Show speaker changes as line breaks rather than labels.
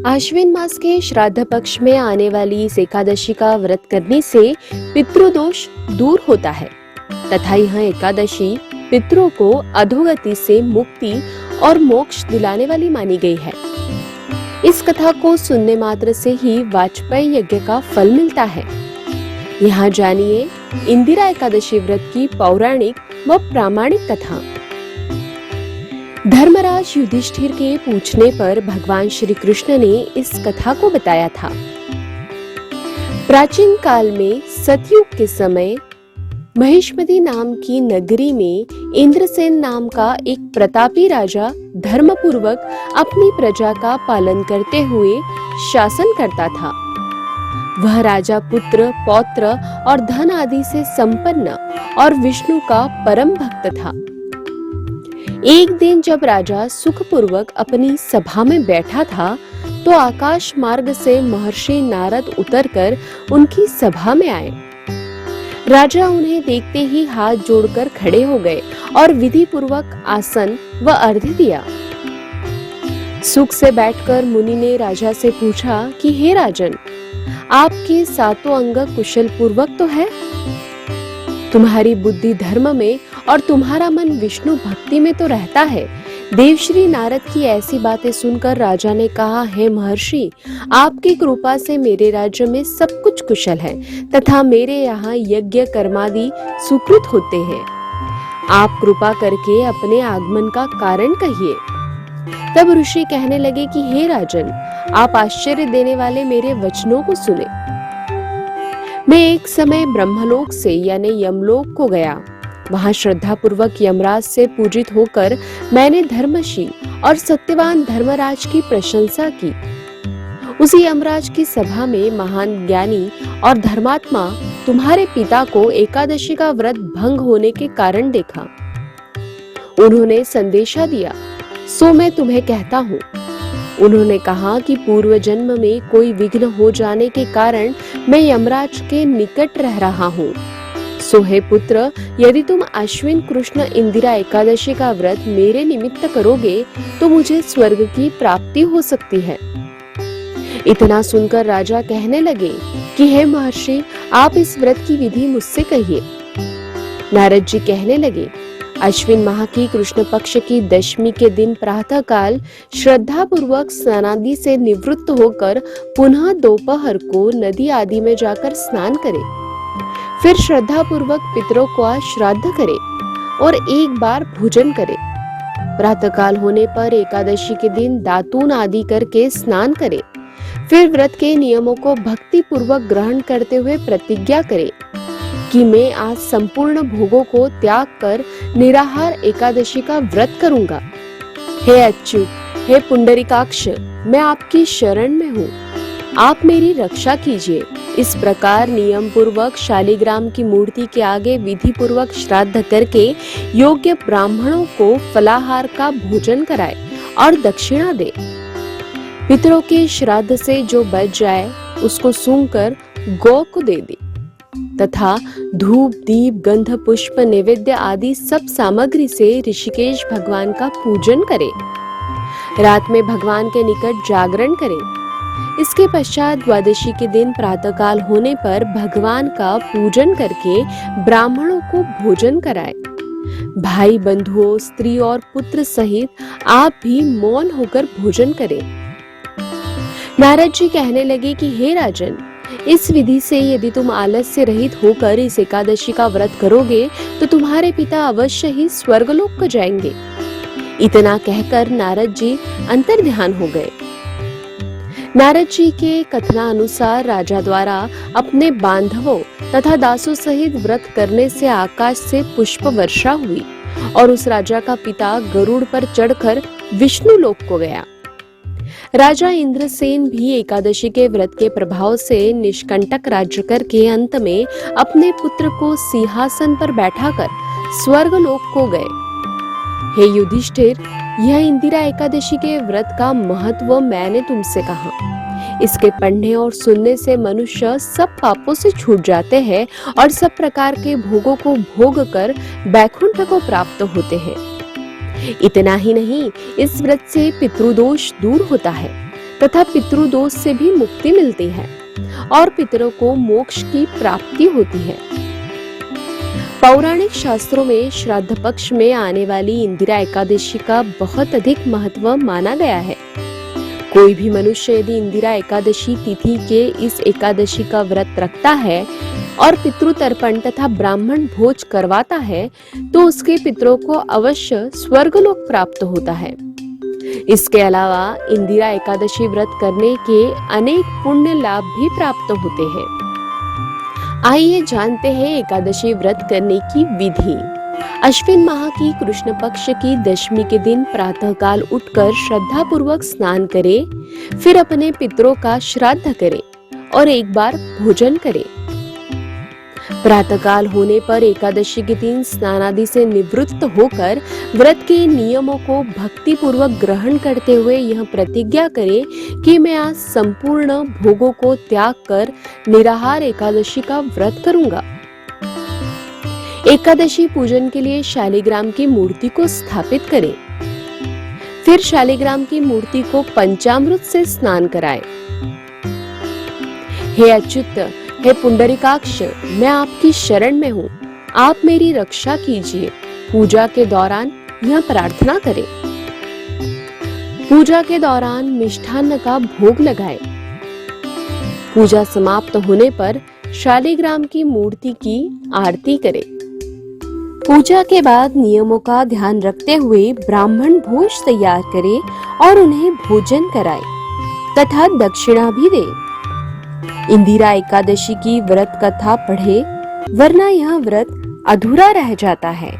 आश्विन मास के श्राद्ध पक्ष में आने वाली इस एकादशी का व्रत करने से पितृदोष दूर होता है तथा यह एकादशी पितरों को अधोगति से मुक्ति और मोक्ष दिलाने वाली मानी गई है। इस कथा को सुनने मात्र से ही वाजपेयी यज्ञ का फल मिलता है। यहाँ जानिए इंदिरा एकादशी व्रत की पौराणिक व प्रामाणिक कथा। धर्मराज युधिष्ठिर के पूछने पर भगवान श्री कृष्ण ने इस कथा को बताया था। प्राचीन काल में सतयुग के समय महिष्मती नाम की नगरी में इंद्रसेन नाम का एक प्रतापी राजा धर्मपूर्वक अपनी प्रजा का पालन करते हुए शासन करता था। वह राजा पुत्र, पौत्र और धन आदि से संपन्न और विष्णु का परम भक्त था। एक दिन जब राजा सुखपूर्वक अपनी सभा में बैठा था तो आकाश मार्ग से महर्षि नारद उतरकर उनकी सभा में आए। राजा उन्हें देखते ही हाथ जोड़कर खड़े हो गए और विधि पूर्वक आसन व अर्घ्य दिया। सुख से बैठकर मुनि ने राजा से पूछा कि हे राजन, आपके सातों अंग कुशल पूर्वक तो है? तुम्हारी बुद्धि धर्म में और तुम्हारा मन विष्णु भक्ति में तो रहता है। देवश्री नारद की ऐसी बातें सुनकर राजा ने कहा, हे महर्षि, आपकी कृपा से मेरे राज्य में सब कुछ कुशल है तथा मेरे यहाँ यज्ञ कर्मादि सुकृत होते हैं। आप कृपा करके अपने आगमन का कारण कहिए। तब ऋषि कहने लगे कि हे राजन, आप आश्चर्य देने वाले मेरे वचनों को सुने। मैं एक समय ब्रह्मलोक से यानी यमलोक को गया। वहां श्रद्धा पूर्वक यमराज से पूजित होकर मैंने धर्मशील और सत्यवान धर्मराज की प्रशंसा की। उसी यमराज की सभा में महान ज्ञानी और धर्मात्मा तुम्हारे पिता को एकादशी का व्रत भंग होने के कारण देखा। उन्होंने संदेशा दिया, सो मैं तुम्हें कहता हूँ। उन्होंने कहा कि पूर्व जन्म में कोई विघ्न हो जाने के कारण मैं यमराज के निकट रह रहा हूँ। सो हे पुत्र, यदि तुम अश्विन कृष्ण इंदिरा एकादशी का व्रत मेरे निमित्त करोगे तो मुझे स्वर्ग की प्राप्ति हो सकती है। इतना सुनकर राजा कहने लगे कि हे महर्षि, आप इस व्रत की विधि मुझसे कहिए। नारद जी कहने लगे, अश्विन माह की कृष्ण पक्ष की दशमी के दिन प्रातः काल श्रद्धा पूर्वक स्नानादि से निवृत्त होकर पुनः दोपहर को नदी आदि में जाकर स्नान करें। फिर श्रद्धा पूर्वक पितरों का श्राद्ध करे और एक बार भोजन करे। प्रातःकाल होने पर एकादशी के दिन दातून आदि करके स्नान करे। फिर व्रत के नियमों को भक्ति पूर्वक ग्रहण करते हुए प्रतिज्ञा करे कि मैं आज संपूर्ण भोगों को त्याग कर निराहार एकादशी का व्रत करूंगा। हे अच्युत, हे पुंडरीकाक्ष, मैं आपकी शरण में हूँ, आप मेरी रक्षा कीजिए। इस प्रकार नियम पूर्वक शालिग्राम की मूर्ति के आगे विधि पूर्वक श्राद्ध करके योग्य ब्राह्मणों को फलाहार का भोजन कराए और दक्षिणा दे। पितरों के श्राद्ध से जो बच जाए उसको सूंघकर गौ को दे दे तथा धूप, दीप, गंध, पुष्प, नैवेद्य आदि सब सामग्री से ऋषिकेश भगवान का पूजन करे। रात में भगवान के निकट जागरण करे। इसके पश्चात द्वादशी के दिन प्रातःकाल होने पर भगवान का पूजन करके ब्राह्मणों को भोजन कराए। भाई बंधुओं, स्त्री और पुत्र सहित आप भी मौन होकर भोजन करें। नारद जी कहने लगे कि हे राजन, इस विधि से यदि तुम आलस्य रहित होकर इस एकादशी का व्रत करोगे तो तुम्हारे पिता अवश्य ही स्वर्गलोक को जाएंगे। इतना कहकर नारद जी अंतर्ध्यान हो गए। नारद जी के कथनानुसार राजा द्वारा अपने बांधवों तथा दासों सहित व्रत करने से आकाश से पुष्प वर्षा हुई और उस राजा का पिता गरुड़ पर चढ़कर विष्णु लोक को गया। राजा इंद्रसेन भी एकादशी के व्रत के प्रभाव से निष्कंटक राज्य करके अंत में अपने पुत्र को सिंहासन पर बैठाकर स्वर्ग लोक को गए। हे युधिष्ठिर, यह इंदिरा एकादशी के व्रत का महत्व मैंने तुमसे कहा। इसके पढ़ने और सुनने से मनुष्य सब पापों से छूट जाते हैं और सब प्रकार के भोगों को भोग कर वैकुंठ को प्राप्त होते हैं। इतना ही नहीं, इस व्रत से पितृदोष दूर होता है तथा पितृदोष से भी मुक्ति मिलती है और पितरों को मोक्ष की प्राप्ति होती है। पौराणिक शास्त्रों में श्राद्ध पक्ष में आने वाली इंदिरा एकादशी का बहुत अधिक महत्व माना गया है। कोई भी मनुष्य यदि इंदिरा एकादशी तिथि के इस एकादशी का व्रत रखता है और पितृ तर्पण तथा ब्राह्मण भोज करवाता है तो उसके पितरों को अवश्य स्वर्गलोक प्राप्त होता है। इसके अलावा इंदिरा एकादशी व्रत करने के अनेक पुण्य लाभ भी प्राप्त होते हैं। आइए जानते हैं एकादशी व्रत करने की विधि। अश्विन माह की कृष्ण पक्ष की दशमी के दिन प्रातःकाल उठकर श्रद्धा पूर्वक स्नान करें, फिर अपने पितरों का श्राद्ध करें और एक बार भोजन करें। प्रातःकाल होने पर एकादशी के दिन स्नान आदि से निवृत्त होकर व्रत के नियमों को भक्ति पूर्वक ग्रहण करते हुए यह प्रतिज्ञा करें कि मैं आज संपूर्ण भोगों को त्याग कर निराहार एकादशी का व्रत करूंगा। एकादशी पूजन के लिए शालिग्राम की मूर्ति को स्थापित करें। फिर शालिग्राम की मूर्ति को पंचामृत से स्नान कराएं। हे अच्युत, हे पुंडरीकाक्ष, मैं आपकी शरण में हूँ, आप मेरी रक्षा कीजिए। पूजा के दौरान यह प्रार्थना करें। पूजा के दौरान मिष्ठान्न का भोग लगाएं। पूजा समाप्त होने पर शालिग्राम की मूर्ति की आरती करें। पूजा के बाद नियमों का ध्यान रखते हुए ब्राह्मण भोज तैयार करें और उन्हें भोजन कराएं तथा दक्षिणा भी दें। इंदिरा एकादशी की व्रत कथा पढ़े, वरना यह व्रत अधूरा रह जाता है।